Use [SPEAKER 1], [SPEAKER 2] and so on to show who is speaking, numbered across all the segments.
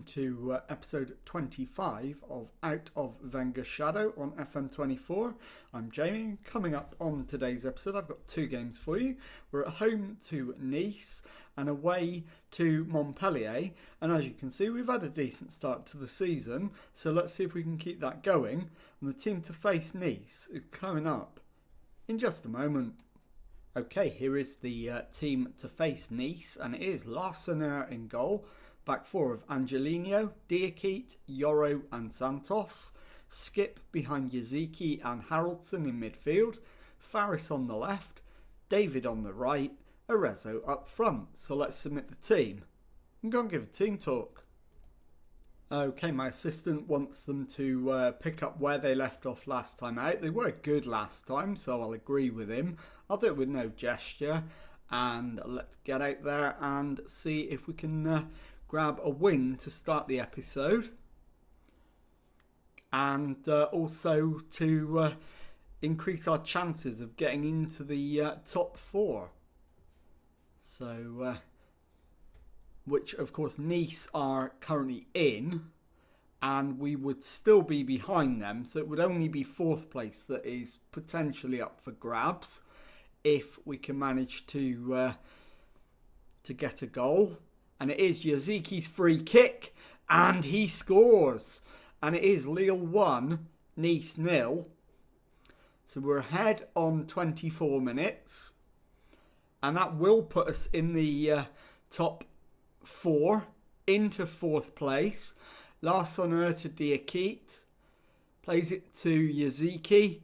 [SPEAKER 1] to episode 25 of Out of Wenger's Shadow on FM24. I'm Jamie. Coming up on today's episode, I've got two games for you. We're at home to Nice and away to Montpellier. And as you can see, we've had a decent start to the season. So let's see if we can keep that going. And the team to face Nice is coming up in just a moment. Okay, here is the team to face Nice, and it is Arsene in goal. Back four of Angelino, Diakite, Yoro and Santos. Skip behind Yaziki and Haraldson in midfield. Faris on the left. David on the right. Arezzo up front. So let's submit the team. I'm going to give a team talk. Okay, my assistant wants them to pick up where they left off last time out. They were good last time, so I'll agree with him. I'll do it with no gesture. And let's get out there and see if we can grab a win to start the episode. And also to increase our chances of getting into the top four. So, which of course Nice are currently in, and we would still be behind them, so it would only be fourth place that is potentially up for grabs if we can manage to get a goal. And it is Yaziki's free kick, and he scores, and it is Lille 1, Nice 0. So we're ahead on 24 minutes, and that will put us in the top four, into fourth place. Arsene to Diakite, plays it to Yaziki,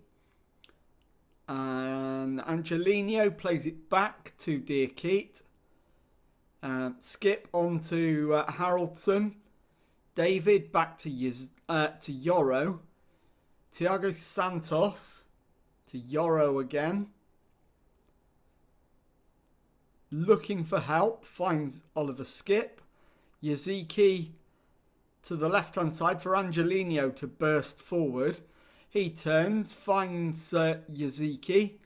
[SPEAKER 1] and Angelino plays it back to Diakite. Skip on to Haraldson. David back to Yoro. Thiago Santos to Yoro again. Looking for help, finds Oliver Skip. Yaziki to the left-hand side for Angelino to burst forward. He turns, finds Yaziki,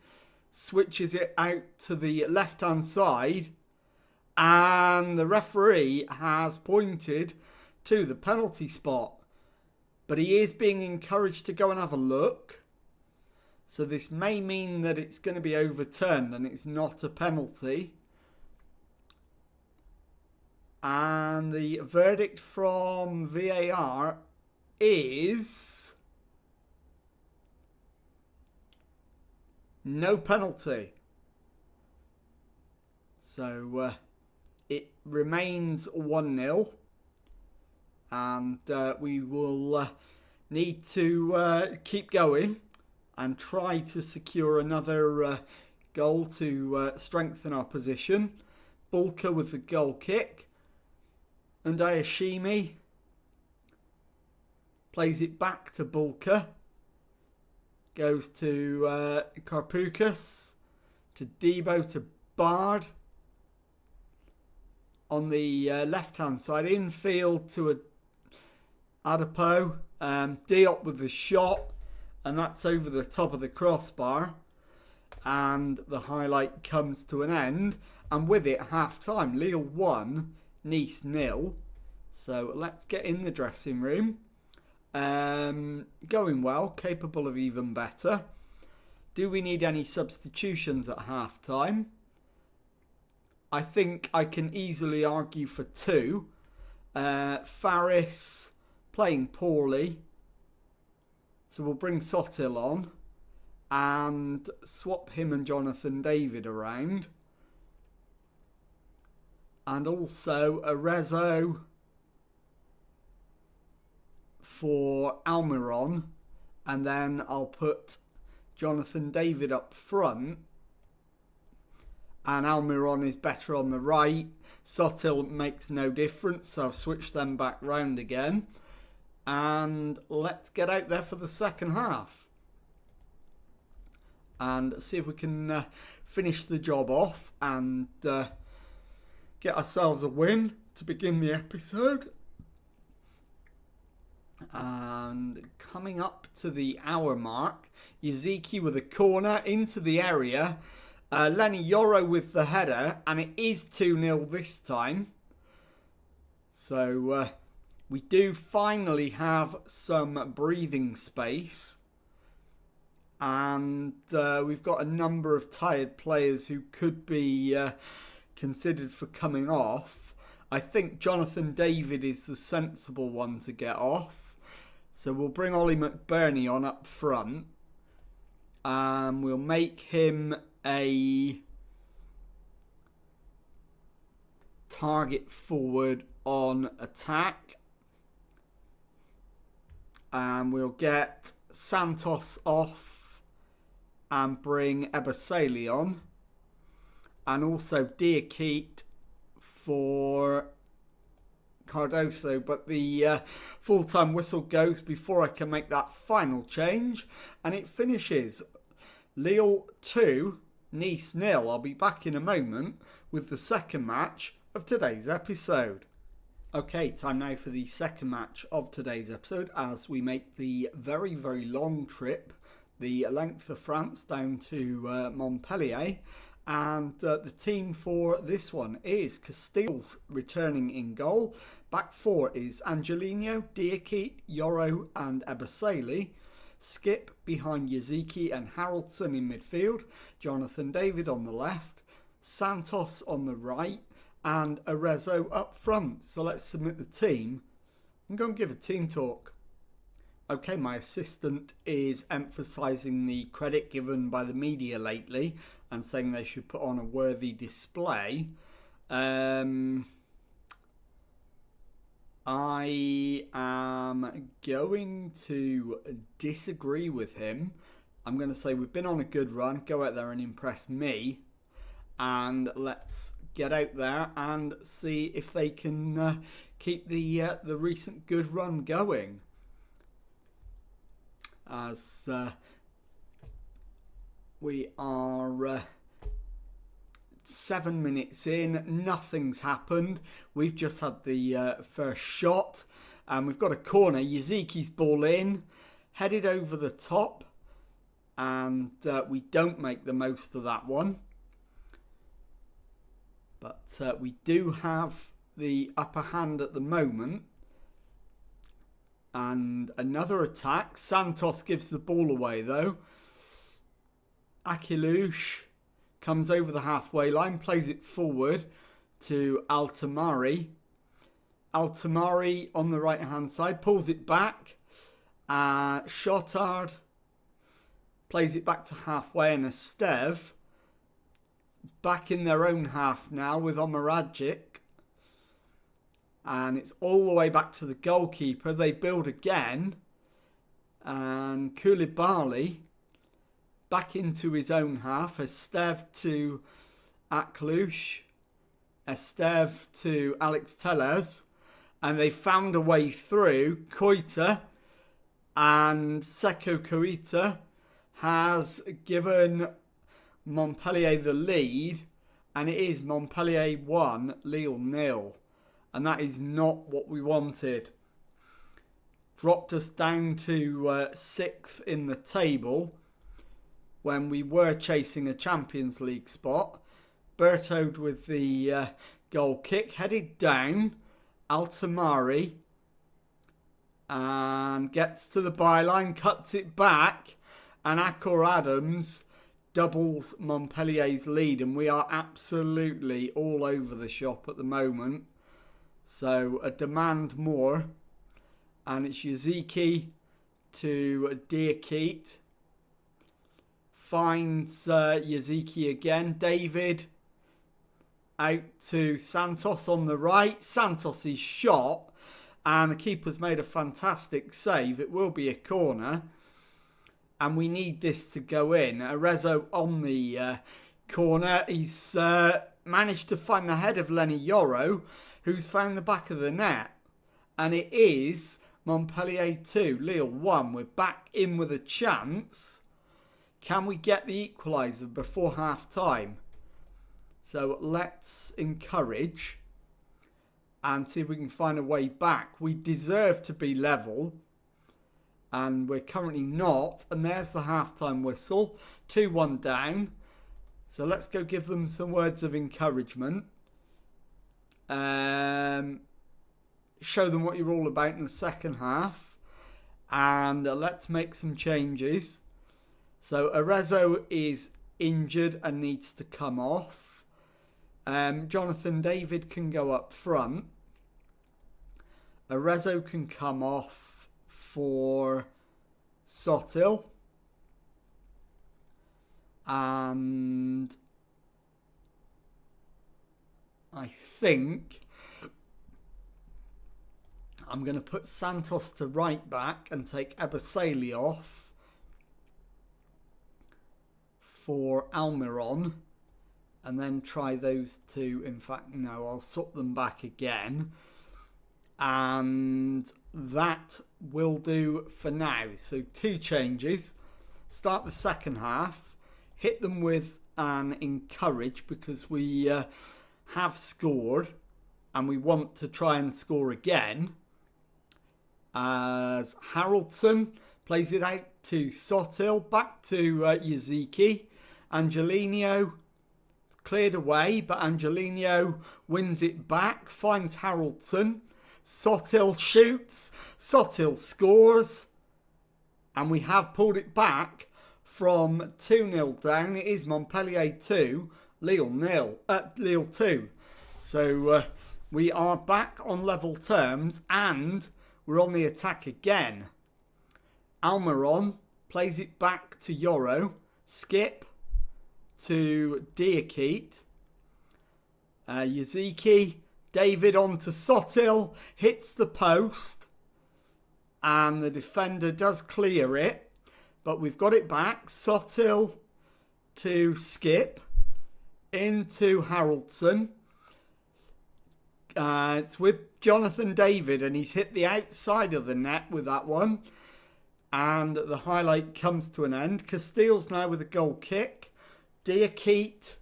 [SPEAKER 1] switches it out to the left-hand side, and the referee has pointed to the penalty spot. But he is being encouraged to go and have a look. So this may mean that it's going to be overturned and it's not a penalty. And the verdict from VAR is no penalty. So it remains 1-0. And we will need to keep going and try to secure another goal to strengthen our position. Bulka with the goal kick. And Ayashimi plays it back to Bulka. Goes to Karpukas. To Debo, to Bard. On the left-hand side, infield to Adepo. Diop with the shot. And that's over the top of the crossbar. And the highlight comes to an end. And with it, half-time. Lille 1, Nice 0. So let's get in the dressing room. Going well, capable of even better. Do we need any substitutions at half-time? I think I can easily argue for two. Faris playing poorly. So we'll bring Sotil on and swap him and Jonathan David around. And also Arezzo for Almiron. And then I'll put Jonathan David up front. And Almiron is better on the right. Sotil makes no difference, so I've switched them back round again. And let's get out there for the second half. And see if we can finish the job off and get ourselves a win to begin the episode. And coming up to the hour mark, Yaziki with a corner into the area. Lenny Yoro with the header, and it is 2-0 this time. So we do finally have some breathing space. And we've got a number of tired players who could be considered for coming off. I think Jonathan David is the sensible one to get off. So we'll bring Ollie McBurney on up front. We'll make him a target forward on attack. And we'll get Santos off and bring Ebaseli on. And also Diakite for Cardoso. But the full-time whistle goes before I can make that final change. And it finishes Lille 2, Nice 0. I'll be back in a moment with the second match of today's episode. Okay, time now for the second match of today's episode as we make the very, very long trip, the length of France down to Montpellier. And the team for this one is Castells returning in goal. Back four is Angelino, Diakite, Yoro and Ebaseli. Skip behind Yaziki and Haraldson in midfield. Jonathan David on the left. Santos on the right. And Arezzo up front. So let's submit the team and go and give a team talk. Okay, my assistant is emphasising the credit given by the media lately and saying they should put on a worthy display. I am going to disagree with him. I'm going to say we've been on a good run. Go out there and impress me. And let's get out there and see if they can keep the recent good run going. As we are 7 minutes in, nothing's happened. We've just had the first shot and we've got a corner. Yaziki's ball in, headed over the top, and we don't make the most of that one. But we do have the upper hand at the moment. And another attack. Santos gives the ball away though. Akilush comes over the halfway line, plays it forward to Altamari. Altamari on the right hand side, pulls it back. Shotard plays it back to halfway, and Estev back in their own half now with Omaragic. And it's all the way back to the goalkeeper. They build again. And Koulibaly back into his own half. Estev to Aklush. Estev to Alex Tellez. And they found a way through. Koita and Seko Koita has given Montpellier the lead. And it is Montpellier 1, Lille 0. And that is not what we wanted. Dropped us down to 6th in the table when we were chasing a Champions League spot. Bertode with the goal kick. Headed down. Altamari. And gets to the byline. Cuts it back. And Akor Adams doubles Montpellier's lead. And we are absolutely all over the shop at the moment. So a demand more, and it's Yaziki to Diakite. Finds Yaziki again. David out to Santos on the right. Santos' shot, and the keeper's made a fantastic save. It will be a corner, and we need this to go in. Arezzo on the corner. He's managed to find the head of Lenny Yoro, who's found the back of the net. And it is Montpellier 2, Lille 1. We're back in with a chance. Can we get the equaliser before half-time? So let's encourage and see if we can find a way back. We deserve to be level. And we're currently not. And there's the half-time whistle. 2-1 down. So let's go give them some words of encouragement. show them what you're all about in the second half. And let's make some changes. So Arezzo is injured and needs to come off. Jonathan David can go up front. Arezzo can come off for Sotil. And I think I'm going to put Santos to right back and take Ebaseli off for Almiron. And then try those two. In fact, no, I'll swap them back again. And that will do for now. So 2 changes. Start the second half. Hit them with an encourage because we have scored. And we want to try and score again. As Haraldson plays it out to Sotil. Back to Yaziki. Angelino cleared away, but Angelino wins it back, finds Haraldson. Sotil shoots, Sotil scores, and we have pulled it back from 2-0 down. It is Montpellier 2, Lille 2. So we are back on level terms, and we're on the attack again. Almiron plays it back to Yoro. Skip to Diakite. Yaziki. David on to Sotil. Hits the post. And the defender does clear it. But we've got it back. Sotil to Skip. Into Haraldson. It's with Jonathan David. And he's hit the outside of the net with that one. And the highlight comes to an end. Castile's now with a goal kick. Diakite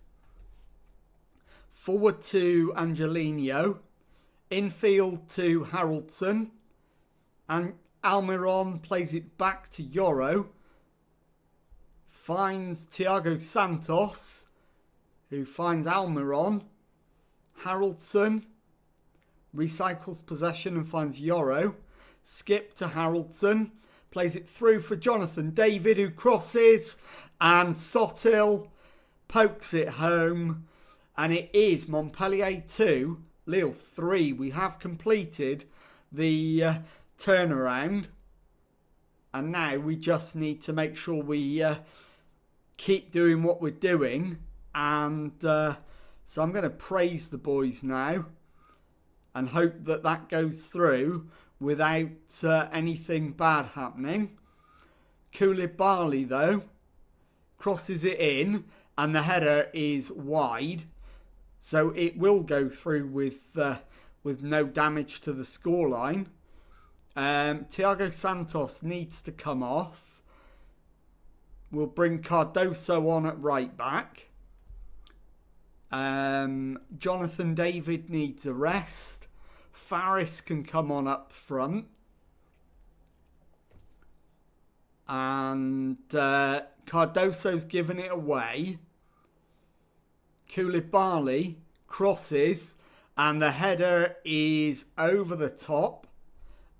[SPEAKER 1] forward to Angelino, infield to Haraldson, and Almiron plays it back to Yoro, finds Thiago Santos, who finds Almiron. Haraldson recycles possession and finds Yoro. Skip to Haraldson, plays it through for Jonathan David, who crosses, and Sotil pokes it home, and it is Montpellier 2, Lille 3. We have completed the turnaround, and now we just need to make sure we keep doing what we're doing. And so I'm going to praise the boys now and hope that that goes through without anything bad happening. Koulibaly, though, crosses it in, and the header is wide, so it will go through with no damage to the scoreline. Thiago Santos needs to come off. We'll bring Cardoso on at right back. Jonathan David needs a rest. Faris can come on up front. And Cardoso's given it away. Koulibaly crosses, and the header is over the top,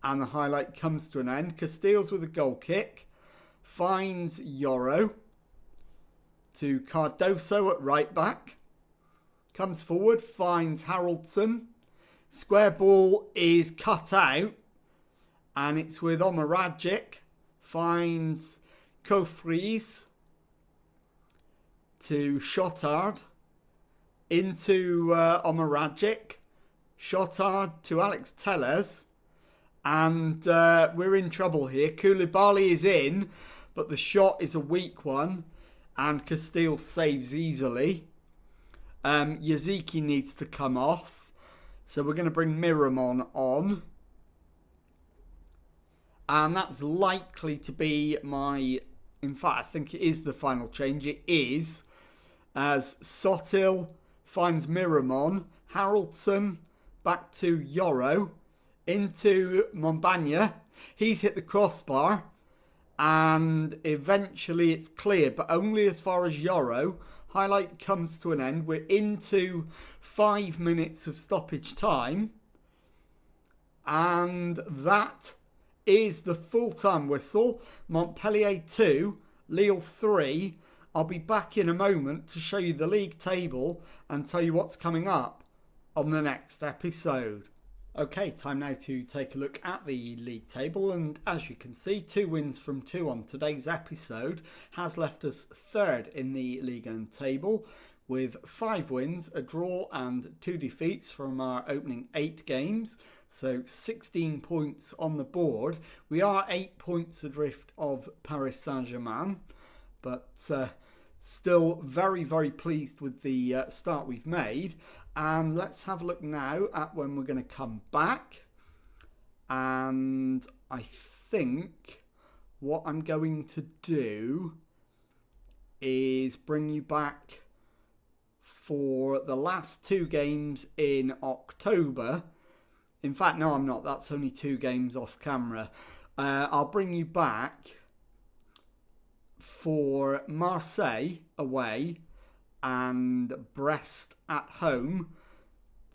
[SPEAKER 1] and the highlight comes to an end. Castile's with a goal kick, finds Yoro to Cardoso at right back, comes forward, finds Haraldson. Square ball is cut out, and it's with Omaragic. Finds Kofries to Shotard. Into Omaragic. Shotard to Alex Tellez. And we're in trouble here. Koulibaly is in, but the shot is a weak one. And Castile saves easily. Yaziki needs to come off. So we're going to bring Miramon on. And that's likely to be in fact, I think it is the final change. It is, as Sotil finds Miramon. Haraldson back to Yoro. Into Montbagna. He's hit the crossbar. And eventually it's cleared, but only as far as Yoro. Highlight comes to an end. We're into 5 minutes of stoppage time. And that is the full-time whistle. Montpellier 2, Lille 3. I'll be back in a moment to show you the league table and tell you what's coming up on the next episode. Okay, time now to take a look at the league table, and as you can see, 2 wins from 2 on today's episode has left us third in the Ligue table with 5 wins, a draw and 2 defeats from our opening 8 games, so 16 points on the board. We are 8 points adrift of Paris Saint-Germain, but still very, very pleased with the start we've made. And let's have a look now at when we're going to come back. And I think what I'm going to do is bring you back for the last 2 games in October. In fact, no, I'm not. That's only 2 games off camera. I'll bring you back for Marseille away and Brest at home,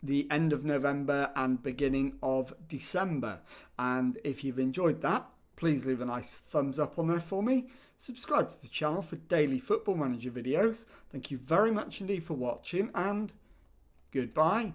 [SPEAKER 1] the end of November and beginning of December. And if you've enjoyed that, please leave a nice thumbs up on there for me. Subscribe to the channel for daily Football Manager videos. Thank you very much indeed for watching, and goodbye.